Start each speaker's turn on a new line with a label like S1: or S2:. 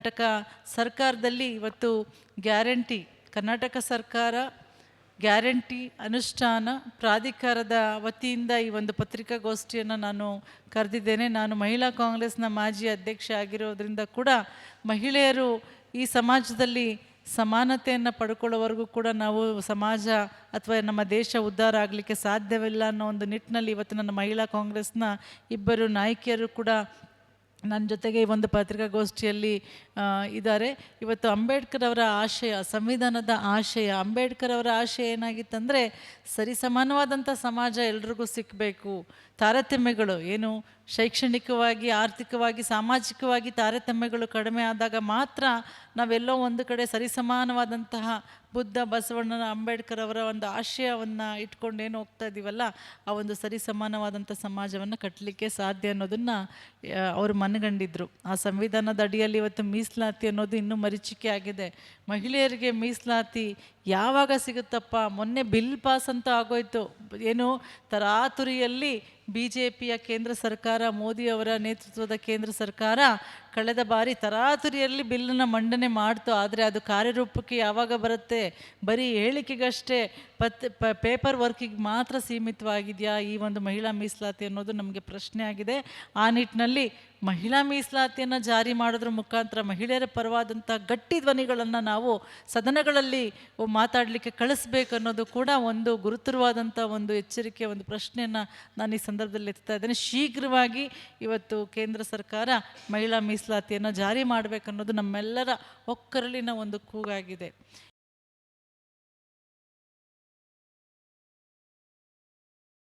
S1: ಕರ್ನಾಟಕ ಸರ್ಕಾರದಲ್ಲಿ ಇವತ್ತು ಕರ್ನಾಟಕ ಸರ್ಕಾರ ಗ್ಯಾರಂಟಿ ಅನುಷ್ಠಾನ ಪ್ರಾಧಿಕಾರದ ವತಿಯಿಂದ ಈ ಒಂದು ಪತ್ರಿಕಾಗೋಷ್ಠಿಯನ್ನು ನಾನು ಕರೆದಿದ್ದೇನೆ. ನಾನು ಮಹಿಳಾ ಕಾಂಗ್ರೆಸ್ನ ಮಾಜಿ ಅಧ್ಯಕ್ಷೆ ಆಗಿರೋದ್ರಿಂದ ಕೂಡ ಮಹಿಳೆಯರು ಈ ಸಮಾಜದಲ್ಲಿ ಸಮಾನತೆಯನ್ನು ಪಡ್ಕೊಳ್ಳೋವರೆಗೂ ಕೂಡ ನಾವು ಸಮಾಜ ಅಥವಾ ನಮ್ಮ ದೇಶ ಉದ್ಧಾರ ಆಗಲಿಕ್ಕೆ ಸಾಧ್ಯವಿಲ್ಲ ಅನ್ನೋ ಒಂದು ನಿಟ್ಟಿನಲ್ಲಿ ಇವತ್ತು ನನ್ನ ಮಹಿಳಾ ಕಾಂಗ್ರೆಸ್ನ ಇಬ್ಬರು ನಾಯಕಿಯರು ಕೂಡ ನನ್ನ ಜೊತೆಗೆ ಈ ಒಂದು ಪತ್ರಿಕಾಗೋಷ್ಠಿಯಲ್ಲಿ ಇದ್ದಾರೆ. ಇವತ್ತು ಅಂಬೇಡ್ಕರ್ ಅವರ ಆಶಯ, ಸಂವಿಧಾನದ ಆಶಯ, ಅಂಬೇಡ್ಕರ್ ಅವರ ಆಶಯ ಏನಾಗಿತ್ತಂದರೆ ಸರಿಸಮಾನವಾದಂಥ ಸಮಾಜ ಎಲ್ರಿಗೂ ಸಿಕ್ಕಬೇಕು. ತಾರತಮ್ಯಗಳು ಏನು ಶೈಕ್ಷಣಿಕವಾಗಿ, ಆರ್ಥಿಕವಾಗಿ, ಸಾಮಾಜಿಕವಾಗಿ ತಾರತಮ್ಯಗಳು ಕಡಿಮೆ ಆದಾಗ ಮಾತ್ರ ನಾವೆಲ್ಲೋ ಒಂದು ಕಡೆ ಸರಿಸಮಾನವಾದಂತಹ ಬುದ್ಧ, ಬಸವಣ್ಣನ, ಅಂಬೇಡ್ಕರ್ ಅವರ ಒಂದು ಆಶಯವನ್ನು ಇಟ್ಕೊಂಡೇನು ಹೋಗ್ತಾ ಇದ್ದೀವಲ್ಲ, ಆ ಒಂದು ಸರಿಸಮಾನವಾದಂಥ ಸಮಾಜವನ್ನು ಕಟ್ಟಲಿಕ್ಕೆ ಸಾಧ್ಯ ಅನ್ನೋದನ್ನು ಅವರು ಮನಗಂಡಿದ್ರು. ಆ ಸಂವಿಧಾನದ ಅಡಿಯಲ್ಲಿ ಇವತ್ತು ಮೀಸಲಾತಿ ಅನ್ನೋದು ಇನ್ನೂ ಮರೀಚಿಕೆ ಆಗಿದೆ. ಮಹಿಳೆಯರಿಗೆ ಮೀಸಲಾತಿ ಯಾವಾಗ ಸಿಗುತ್ತಪ್ಪ? ಮೊನ್ನೆ ಬಿಲ್ ಪಾಸ್ ಅಂತ ಆಗೋಯ್ತು. ಏನು ತರಾತುರಿಯಲ್ಲಿ BJPಯ ಕೇಂದ್ರ ಸರ್ಕಾರ, ಮೋದಿಯವರ ನೇತೃತ್ವದ ಕೇಂದ್ರ ಸರ್ಕಾರ ಕಳೆದ ಬಾರಿ ತರಾತುರಿಯಲ್ಲಿ ಬಿಲ್ಲನ್ನು ಮಂಡನೆ ಮಾಡ್ತು. ಆದರೆ ಅದು ಕಾರ್ಯರೂಪಕ್ಕೆ ಯಾವಾಗ ಬರುತ್ತೆ? ಬರೀ ಹೇಳಿಕೆಗಷ್ಟೇ, ಪೇಪರ್ ವರ್ಕಿಗೆ ಮಾತ್ರ ಸೀಮಿತವಾಗಿದೆಯಾ ಈ ಒಂದು ಮಹಿಳಾ ಮೀಸಲಾತಿ ಅನ್ನೋದು ನಮಗೆ ಪ್ರಶ್ನೆ ಆಗಿದೆ. ಆ ನಿಟ್ಟಿನಲ್ಲಿ ಮಹಿಳಾ ಮೀಸಲಾತಿಯನ್ನು ಜಾರಿ ಮಾಡೋದ್ರ ಮುಖಾಂತರ ಮಹಿಳೆಯರ ಪರವಾದಂಥ ಗಟ್ಟಿ ಧ್ವನಿಗಳನ್ನು ನಾವು ಸದನಗಳಲ್ಲಿ ಮಾತಾಡಲಿಕ್ಕೆ ಕಳಿಸ್ಬೇಕು ಅನ್ನೋದು ಕೂಡ ಒಂದು ಗುರುತರವಾದಂಥ ಒಂದು ಎಚ್ಚರಿಕೆ, ಒಂದು ಪ್ರಶ್ನೆಯನ್ನು ನಾನು ಈ ಸಂದರ್ಭದಲ್ಲಿ ಎತ್ತಾ ಇದ್ದೇನೆ. ಶೀಘ್ರವಾಗಿ ಇವತ್ತು ಕೇಂದ್ರ ಸರ್ಕಾರ ಮಹಿಳಾ ಮೀಸಲಾತಿಯನ್ನು ಜಾರಿ ಮಾಡಬೇಕನ್ನೋದು ನಮ್ಮೆಲ್ಲರ ಒಕ್ಕರಳಿನ ಒಂದು ಕೂಗಾಗಿದೆ.